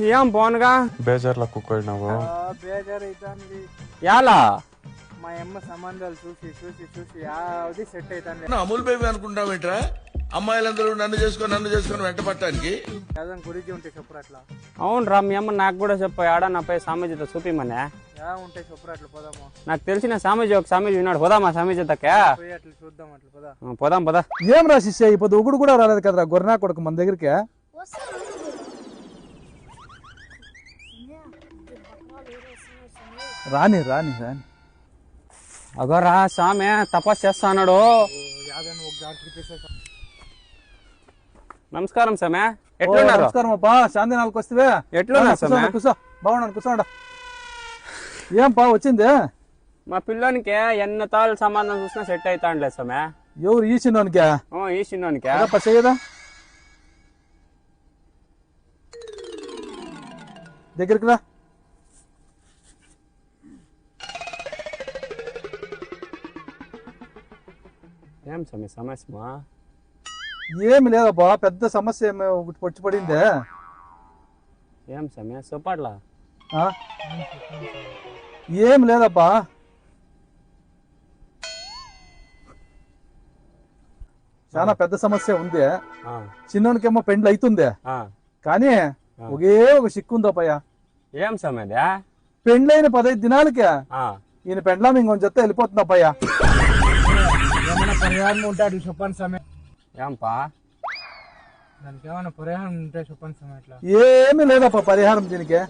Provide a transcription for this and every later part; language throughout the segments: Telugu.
ఏం పోనుగా బేజార్లో కుక్కోయినావు బేజారు అవుతుంది. యాలా మా అమ్మ సంబంధాలు చూసి చూసి చూసి యావది సెట్ అవుతాను. అమూల్ బేబీ అనుకుంటావేంట్రా? అమ్మాయిలందరూ నన్ను చేసుకొని వెంట పట్టడానికి ఏదైనా గురించి ఉంటే చెప్పురు అట్లా. అవును రా, మీ అమ్మ నాకు కూడా చెప్పు ఆడ నా పై సామీజత చూపిమనే. యా ఉంటే చెప్పురు అట్లా పోదాము. నాకు తెలిసిన సామీజీ ఒక సామీజీ ఉన్నాడు, పోదామా సామీజతకే? పోయి అట్లా చూద్దాం అట్లా పోదా. పోదాం పదా. ఏం రా శిష్య, ఇప్పుడు ఒకడు కూడా రాలేదు కదరా గొర్రెనా కొడుకు మన దగ్గరికి. రాని రాని రాని అగోరా సామె తపస్సు చేస్తాడు. యాదన్న ఒక జాగ్రత్త చేసేసా. నమస్కారం సామె, ఎట్లున్నారు? నమస్కారం అప్పా, శాంతి నాలుగు వస్తే ఎట్లున్నారు సామె? కూర్చో, బాగున్నాను కూర్చోండా. ఏం పా వచ్చింది? మా పిల్లోనికి ఎన్ని తాళ్ళు సంబంధం చూసినా సెట్ అవుతాండ్లే సామె. ఎవరు ఈ చిన్నోనికా? ఈ చిన్నోనికే. చెయ్యదా దగ్గరికి రా. ఏం సామె సమస్య? ఏమి లేదబ్బా, పెద్ద సమస్య వచ్చి పడిందే. ఏం సామె సూపర్లా? ఏం లేదబ్బా, చాలా పెద్ద సమస్య ఉంది. చిన్నోనికేమో పెండ్లు అవుతుంది, కానీ ఒకే ఒక సిక్కు ఉందప్పయ్యా. ఏం సమేదా? పెండ్లైన 15 దినాలకే ఈయన పెండ్లాం ఇంకొంచెం చెత్త వెళ్ళిపోతుందప్పయ్యా. ఏమైనా పరిహారం ఉంటే అట్లా చెప్పండి సమయం. ఏంపా దానికి ఏమైనా పరిహారం ఉంటే చెప్పండి సమయం. అట్లా ఏమీ లేదప్ప పరిహారం, దీనికి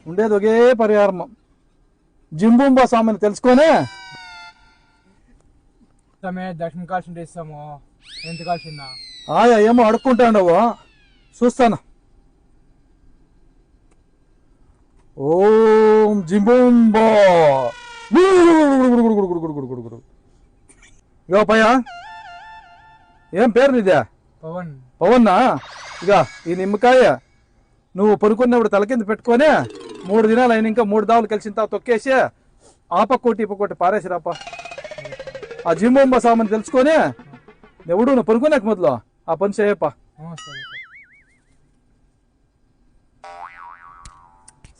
ఉండేది ఒకే పరిహారం. జింబూంబా స్వామిని తెలుసుకొని సమయం దర్శనం కాల్సింటే ఇస్తాము. ఎంత కాల్సిందా? ఆయా ఏమో అడుక్కుంటాండవు, చూస్తాను. ఓం జింబూంబా పయ్యా. ఏం పేరు నీదే? పవన్. పవన్నా? ఇక ఈ నిమ్మకాయ నువ్వు పనుకున్నప్పుడు తల కింద పెట్టుకొని 3 దినాలు అయిన ఇంకా 3 దావులు కలిసిన తర్వాత తొక్కేసి ఆపకోటి ఇప్పకోటి పారేసిరాప. ఆ జింబొమ్మ సామాన్ తెలుసుకొని ఎవడు నువ్వు పనుకున్నాక మొదలు ఆ పని చేయప్ప.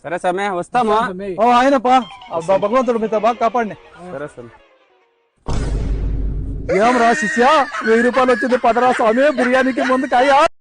సరే సమయ వస్తామా? ఆయనపా భగవంతుడు మీతో బాగా కాపాడిని. సరే సరే. ఏం రా శిష్య, 1000 రూపాయలు వచ్చింది, పదరా స్వామి బిర్యానీకి ముందు కాయ.